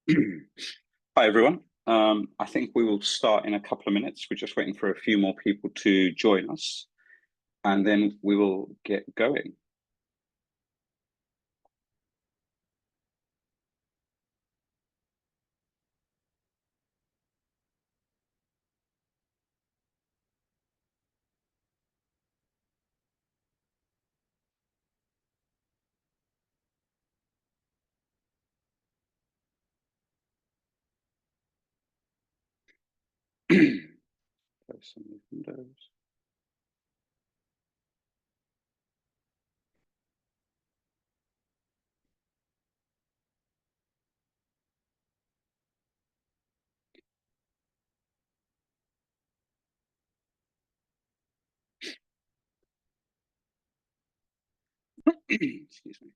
Hi, everyone. I think we will start in a couple of minutes. We're just waiting for a few more people to join us, and then we will get going. Close some of these windows. Excuse me.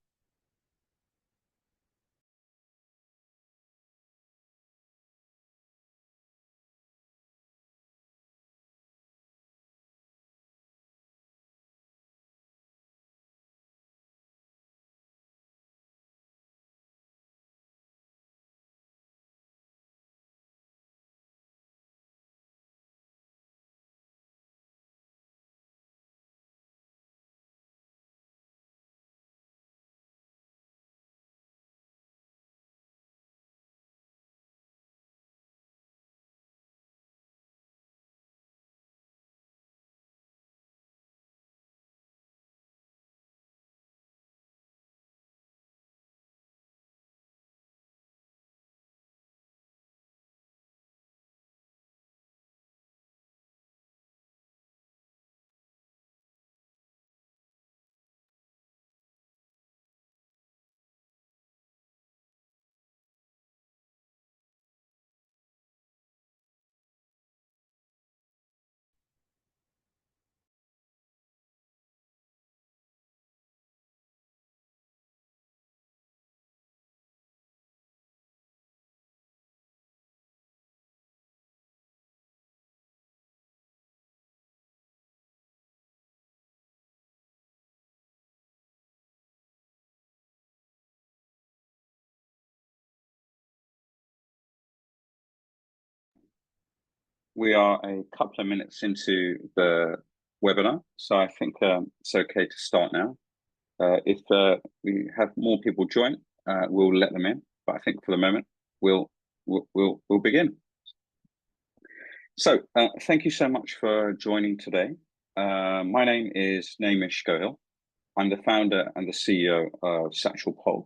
We are a couple of minutes into the webinar, so I think it's okay to start now. If we have more people join, we'll let them in. But I think for the moment, we'll begin. So thank you so much for joining today. My name is Naimish Gohil. I'm the founder and the CEO of Satchel.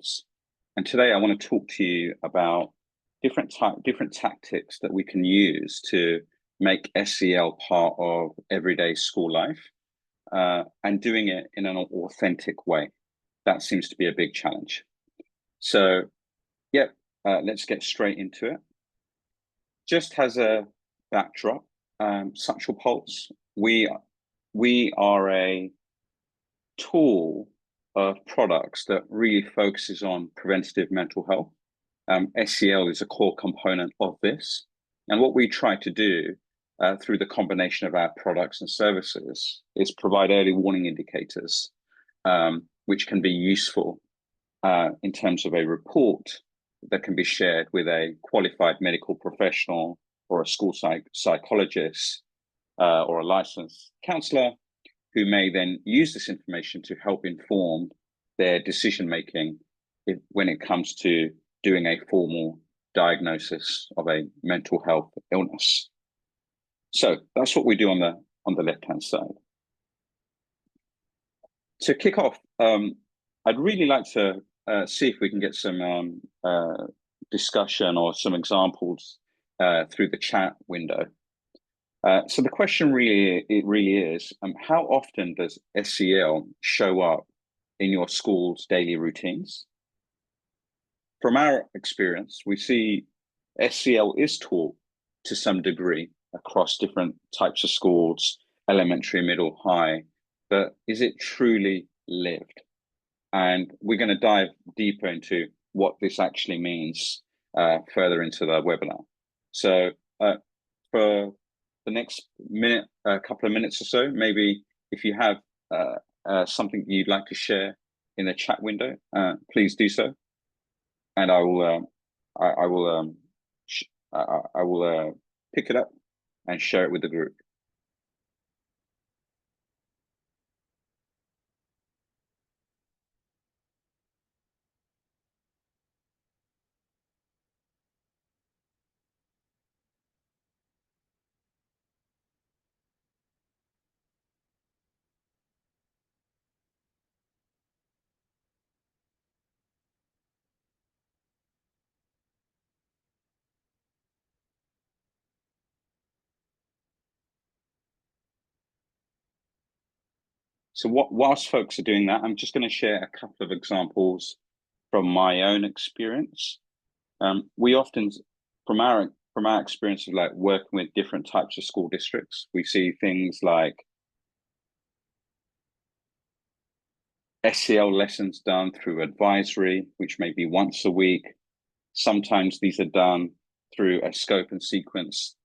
And today I want to talk to you about different tactics that we can use to make SEL part of everyday school life and doing it in an authentic way. That seems to be a big challenge. So, yeah, let's get straight into it. Just as a backdrop, Satchel, we are a tool of products that really focuses on preventative mental health. SEL is a core component of this. And what we try to do through the combination of our products and services is provide early warning indicators, which can be useful in terms of a report that can be shared with a qualified medical professional or a school psychologist or a licensed counselor, who may then use this information to help inform their decision making when it comes to doing a formal diagnosis of a mental health illness. So that's what we do on the left-hand side. To kick off, I'd really like to see if we can get some discussion or some examples through the chat window. So the question really is, how often does SEL show up in your school's daily routines? From our experience, we see SEL is taught to some degree across different types of schools, elementary, middle, high, but is it truly lived? And we're going to dive deeper into what this actually means further into the webinar. So for the next minute, a couple of minutes or so, maybe if you have something you'd like to share in the chat window, please do so. And I will I will I will pick it up and share it with the group. So whilst folks are doing that, I'm just going to share a couple of examples from my own experience. We often, from our experience of like working with different types of school districts, we see things like SEL lessons done through advisory, which may be once a week. Sometimes these are done through a scope and sequence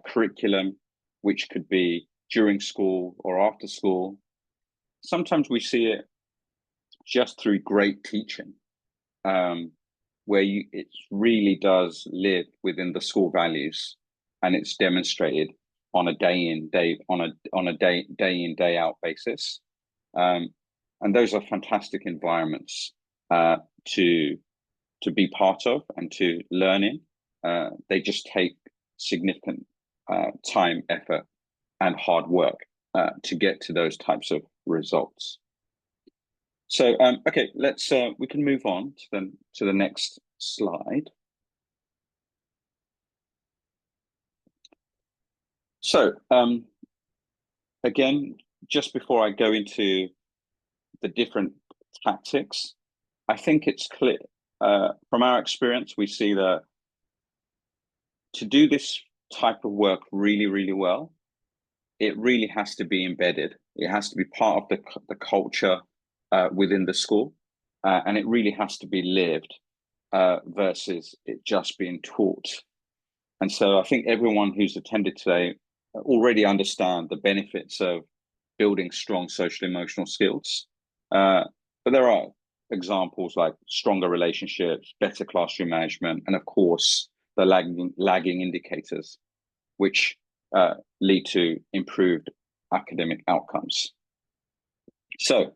curriculum, which could be during school or after school. Sometimes we see it just through great teaching, where it really does live within the school values, and it's demonstrated on a day in day out basis. And those are fantastic environments to be part of and to learn in. They just take significant time, effort, and hard work to get to those types of results. So, okay, let's we can move on to the next slide. So, again, just before I go into the different tactics, I think it's clear from our experience, we see that to do this type of work really, really well, it really has to be embedded. It has to be part of the culture within the school, and it really has to be lived versus it just being taught. And so I think everyone who's attended today already understand the benefits of building strong social emotional skills. But there are examples like stronger relationships, better classroom management, and of course, the lagging indicators, which lead to improved academic outcomes. So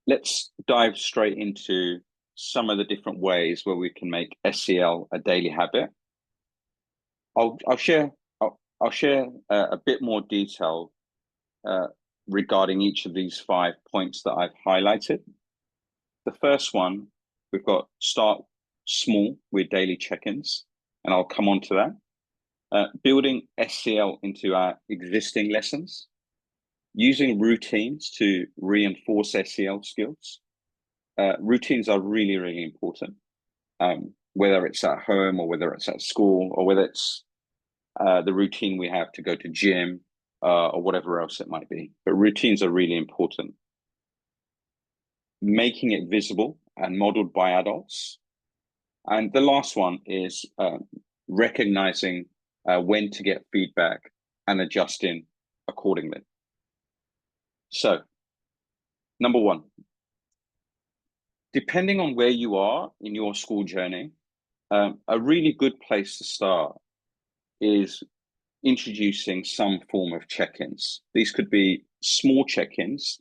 let's dive straight into some of the different ways where we can make SEL a daily habit. I'll share a bit more detail regarding each of these 5 points that I've highlighted. The first one, we've got start small with daily check-ins, and I'll come on to that. Building SEL into our existing lessons, using routines to reinforce SEL skills. Routines are really, really important, whether it's at home or whether it's at school or whether it's the routine we have to go to gym or whatever else it might be. But routines are really important. Making it visible and modeled by adults. And the last one is recognizing when to get feedback and adjusting accordingly. So, number one, depending on where you are in your school journey, a really good place to start is introducing some form of check-ins. These could be small check-ins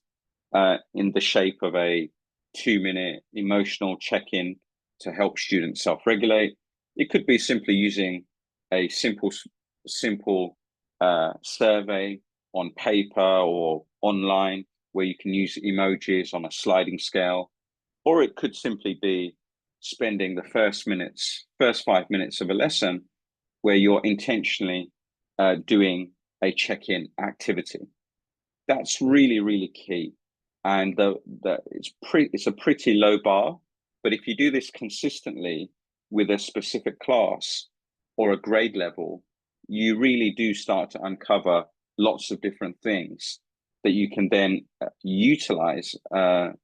in the shape of a 2-minute emotional check-in to help students self-regulate. It could be simply using a simple survey on paper or online where you can use emojis on a sliding scale, or it could simply be spending the first 5 minutes of a lesson where you're intentionally doing a check-in activity. That's really, really key. And it's a pretty low bar, but if you do this consistently with a specific class or a grade level, you really do start to uncover lots of different things that you can then utilize and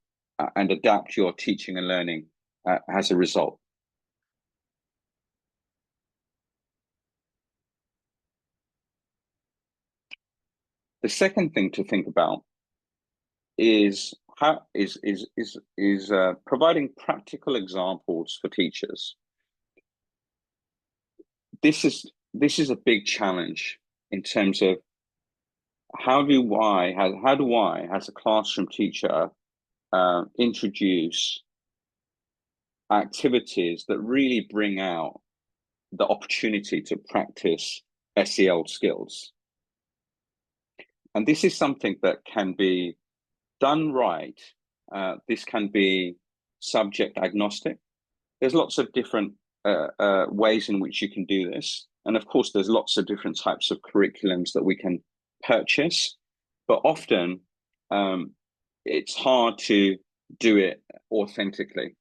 adapt your teaching and learning as a result. The second thing to think about is providing practical examples for teachers. this is a big challenge in terms of how do I, as a classroom teacher, introduce activities that really bring out the opportunity to practice SEL skills. And this is something that can be done right. This can be subject agnostic. There's lots of different ways in which you can do this. And of course, there's lots of different types of curriculums that we can purchase, but often it's hard to do it authentically.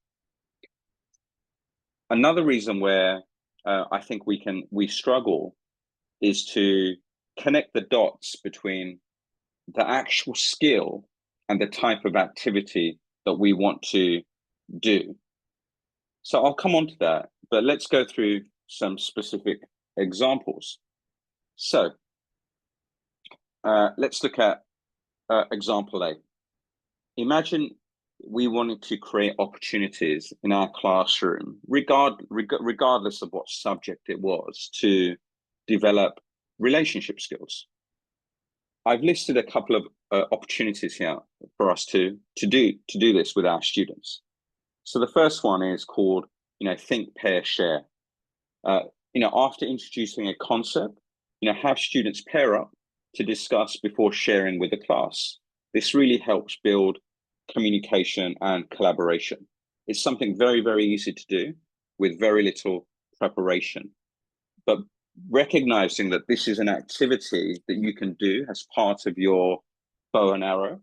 Another reason where I think we struggle is to connect the dots between the actual skill and the type of activity that we want to do. So I'll come on to that, but let's go through some specific examples. So let's look at example A. Imagine we wanted to create opportunities in our classroom, regardless of what subject it was, to develop relationship skills. I've listed a couple of opportunities here for us to do this with our students. So the first one is called, think, pair, share. After introducing a concept, have students pair up to discuss before sharing with the class. This really helps build communication and collaboration. It's something very, very easy to do with very little preparation. But recognizing that this is an activity that you can do as part of your bow and arrow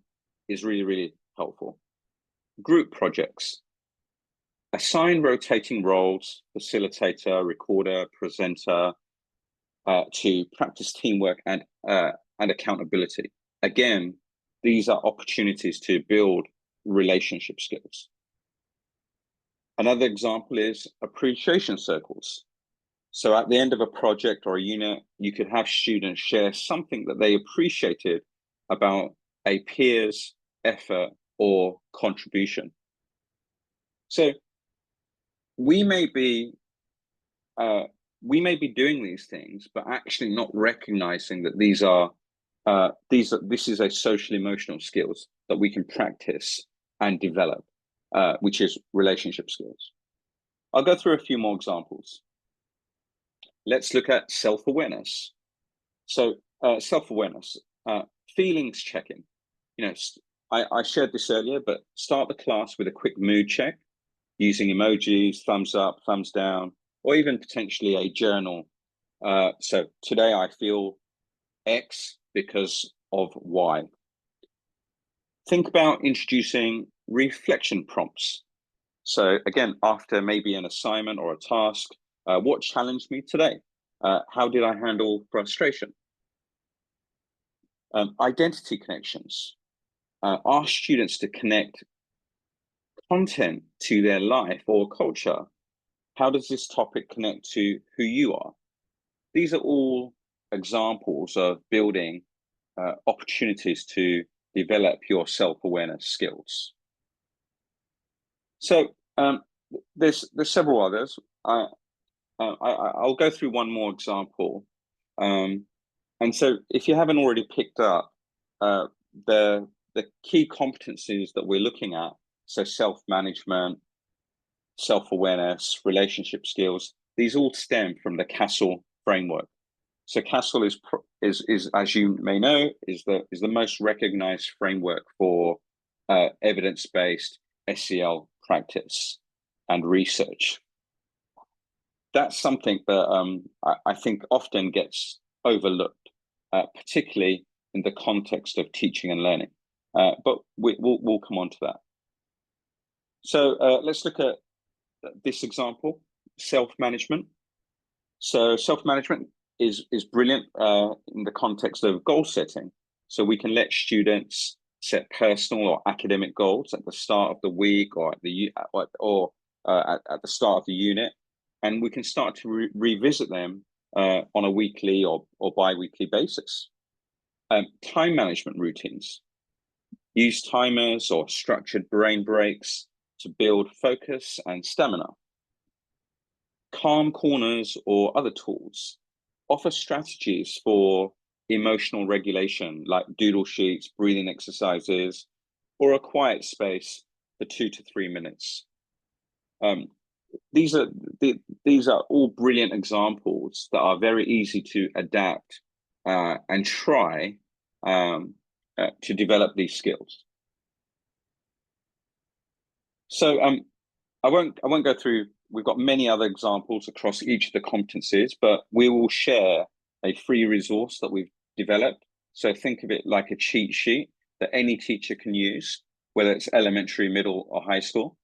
is really, really helpful. Group projects. Assign rotating roles, facilitator, recorder, presenter, to practice teamwork and accountability. Again, these are opportunities to build relationship skills. Another example is appreciation circles. So at the end of a project or a unit, you could have students share something that they appreciated about a peer's effort or contribution. So we may be doing these things, but actually not recognizing that this is a social emotional skills that we can practice and develop, which is relationship skills. I'll go through a few more examples. Let's look at self-awareness. So self-awareness, feelings checking. I shared this earlier, but start the class with a quick mood check using emojis, thumbs up, thumbs down, or even potentially a journal. So today I feel X because of Y. Think about introducing reflection prompts. So again, after maybe an assignment or a task, what challenged me today? How did I handle frustration? Identity connections. Ask students to connect content to their life or culture. How does this topic connect to who you are? These are all examples of building opportunities to develop your self-awareness skills. So there's several others. I'll go through one more example. And so if you haven't already picked up the key competencies that we're looking at, so self-management, self-awareness, relationship skills, these all stem from the Satchel framework. So Satchel is, as you may know, is the most recognized framework for evidence-based SEL practice and research. That's something that I think often gets overlooked, particularly in the context of teaching and learning. But we'll come on to that. So let's look at this example, self-management. So self-management is brilliant in the context of goal setting. So we can let students set personal or academic goals at the start of the week or at the start of the unit, and we can start to revisit them on a weekly or bi-weekly basis. Time management routines. Use timers or structured brain breaks to build focus and stamina. calm corners or other tools, offer strategies for emotional regulation, like doodle sheets, breathing exercises, or a quiet space for 2 to 3 minutes. These are these are all brilliant examples that are very easy to adapt and try to develop these skills. So I won't go through. We've got many other examples across each of the competencies, but we will share a free resource that we've developed. So think of it like a cheat sheet that any teacher can use, whether it's elementary, middle, or high school.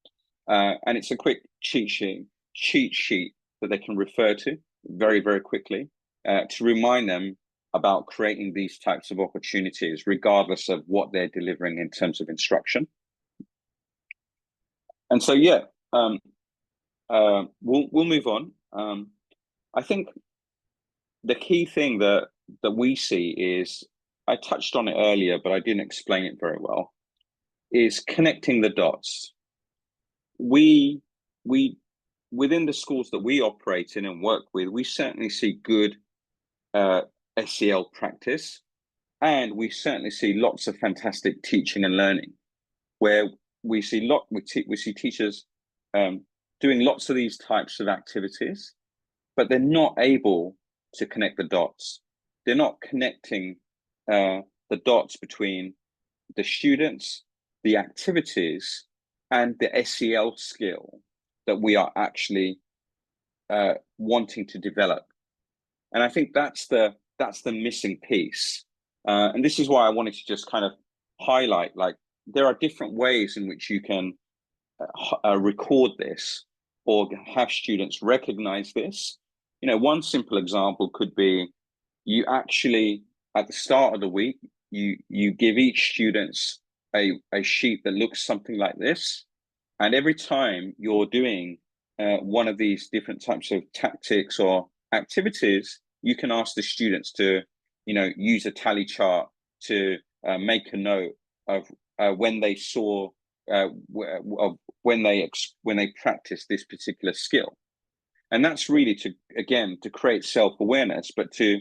And it's a quick cheat sheet that they can refer to very, very quickly to remind them about creating these types of opportunities, regardless of what they're delivering in terms of instruction. And so, yeah, we'll move on. I think the key thing that we see is, I touched on it earlier, but I didn't explain it very well, is connecting the dots. We within the schools that we operate in and work with, we certainly see good SEL practice, and we certainly see lots of fantastic teaching and learning, where we see teachers doing lots of these types of activities, but they're not able to connect the dots. They're not connecting the dots between the students, the activities, and the SEL skill that we are actually wanting to develop. And I think that's the missing piece. And this is why I wanted to just kind of highlight, like, there are different ways in which you can record this or have students recognize this. One simple example could be, you actually, at the start of the week, you give each students a sheet that looks something like this. And every time you're doing one of these different types of tactics or activities, you can ask the students to, use a tally chart to make a note of when they saw, of when they practiced this particular skill. And that's really to create self-awareness, but to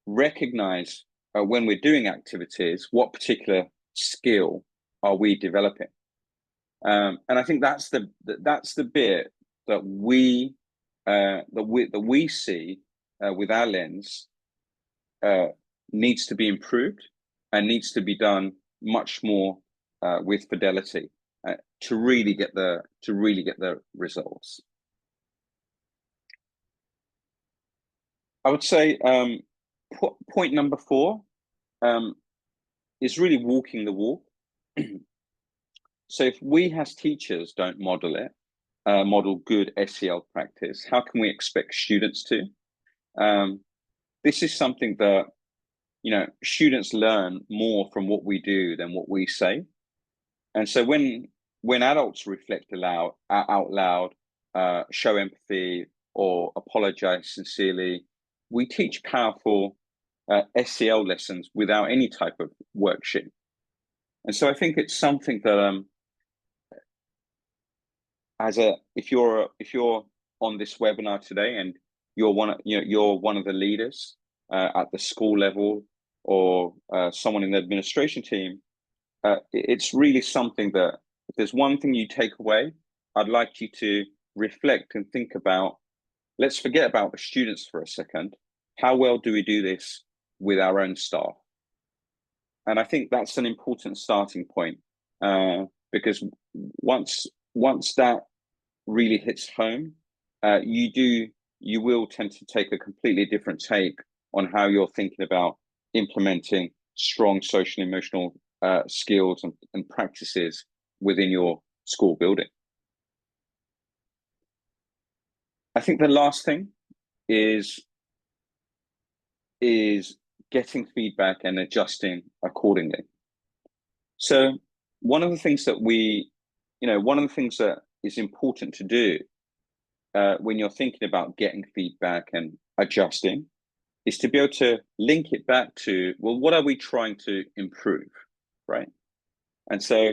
recognize when we're doing activities, what particular skill are we developing? And I think that's the bit that we see with our lens needs to be improved and needs to be done much more with fidelity to really get the results. I would say point number 4 is really walking the walk. So if we as teachers don't model good SEL practice, how can we expect students to? This is something that, students learn more from what we do than what we say. And so when adults reflect out loud, show empathy, or apologize sincerely, we teach powerful SEL lessons without any type of worksheet. And so I think it's something that if you're on this webinar today and you're one of the leaders at the school level, or someone in the administration team, it's really something that, if there's one thing you take away, I'd like you to reflect and think about. Let's forget about the students for a second. How well do we do this with our own staff? And I think that's an important starting point, because once that really hits home, you will tend to take a completely different take on how you're thinking about implementing strong social emotional skills and practices within your school building. I think the last thing is getting feedback and adjusting accordingly. So one of the things that is important to do when you're thinking about getting feedback and adjusting is to be able to link it back to, well, what are we trying to improve, right? And so,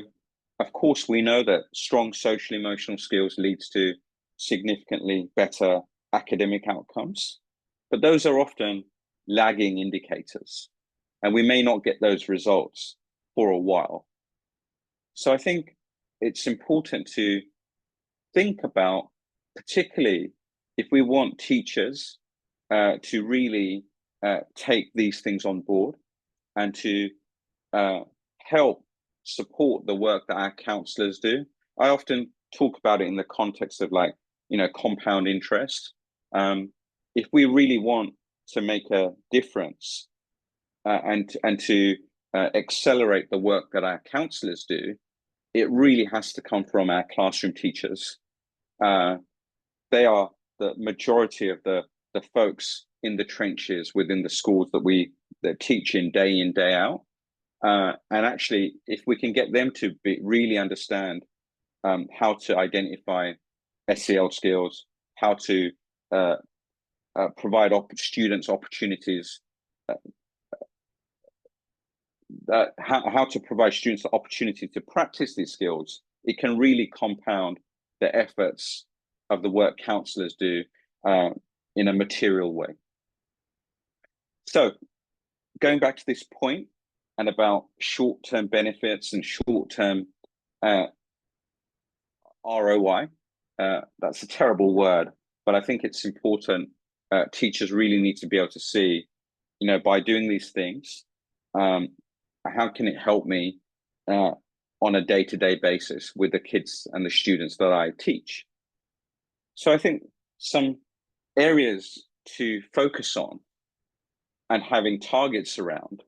of course, we know that strong social emotional skills leads to significantly better academic outcomes, but those are often lagging indicators, and we may not get those results for a while. So I think it's important to think about, particularly if we want teachers to really take these things on board and to help support the work that our counselors do. I often talk about it in the context of compound interest. If we really want to make a difference and to accelerate the work that our counselors do, it really has to come from our classroom teachers. They are the majority of the folks in the trenches within the schools that teach in, day out. And actually, if we can get them to really understand how to identify SEL skills, how to provide students opportunities, how to provide students the opportunity to practice these skills, it can really compound the efforts of the work counselors do in a material way. So going back to this point and about short-term benefits and short-term ROI, that's a terrible word, but I think it's important. Teachers really need to be able to see, by doing these things, how can it help me on a day-to-day basis with the kids and the students that I teach? So I think some areas to focus on and having targets around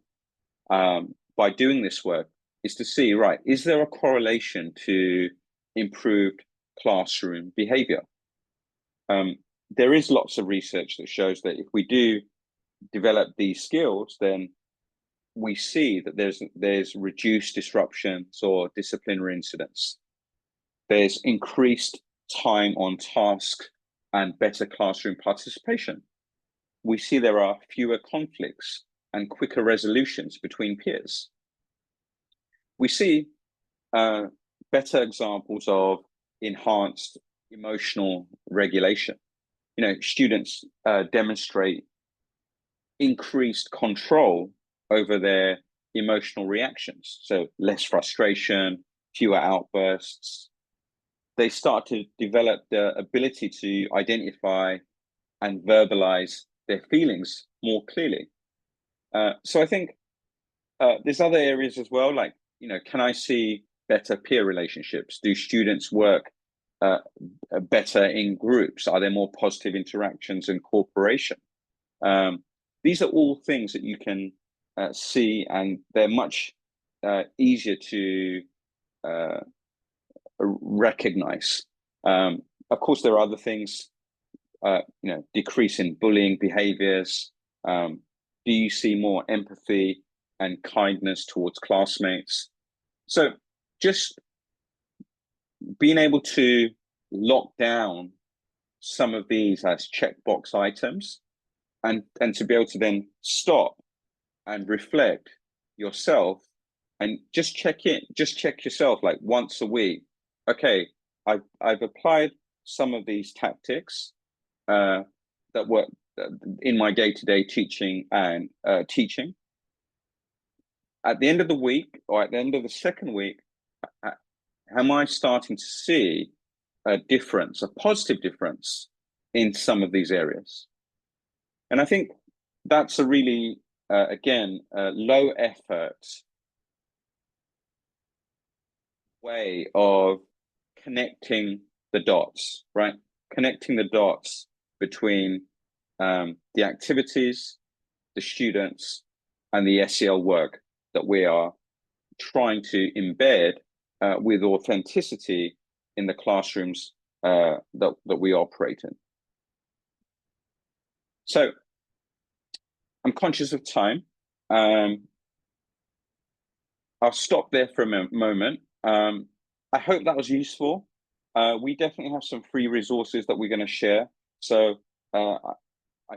by doing this work is to see, right, is there a correlation to improved classroom behavior? There is lots of research that shows that if we do develop these skills, then we see that there's reduced disruptions or disciplinary incidents. There's increased time on task and better classroom participation. We see there are fewer conflicts and quicker resolutions between peers. We see better examples of enhanced emotional regulation. Students demonstrate increased control over their emotional reactions. So less frustration, fewer outbursts. They start to develop the ability to identify and verbalize their feelings more clearly. So I think there's other areas as well, like, can I see better peer relationships? Do students work better in groups? Are there more positive interactions and cooperation? These are all things that you can see, and they're much easier to recognize. Of course, there are other things, decrease in bullying behaviors. Do you see more empathy and kindness towards classmates? So just being able to lock down some of these as checkbox items and to be able to then stop and reflect yourself and just check yourself like once a week. Okay, I've applied some of these tactics that work in my day-to-day teaching and teaching. At the end of the week or at the end of the second week, am I starting to see a difference, a positive difference in some of these areas? And I think that's a really, low effort way of connecting the dots, right? Connecting the dots between the activities, the students, and the SEL work that we are trying to embed with authenticity in the classrooms that we operate in. So I'm conscious of time. I'll stop there for a moment. I hope that was useful. We definitely have some free resources that we're going to share. So I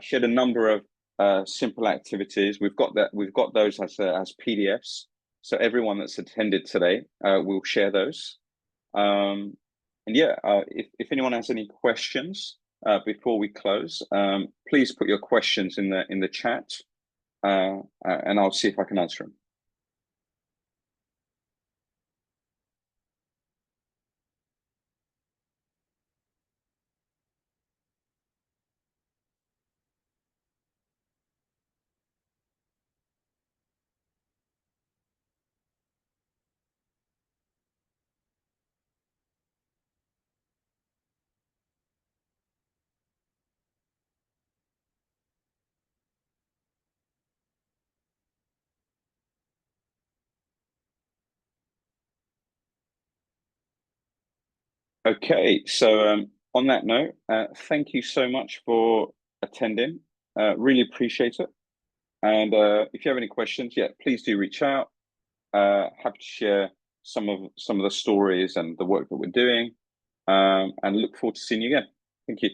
shared a number of simple activities. We've got those as PDFs. So everyone that's attended today will share those. And yeah, if anyone has any questions before we close, please put your questions in the chat, and I'll see if I can answer them. Okay, so on that note, thank you so much for attending. Really appreciate it. And if you have any questions, yeah, please do reach out. Happy to share some of the stories and the work that we're doing. And look forward to seeing you again. Thank you.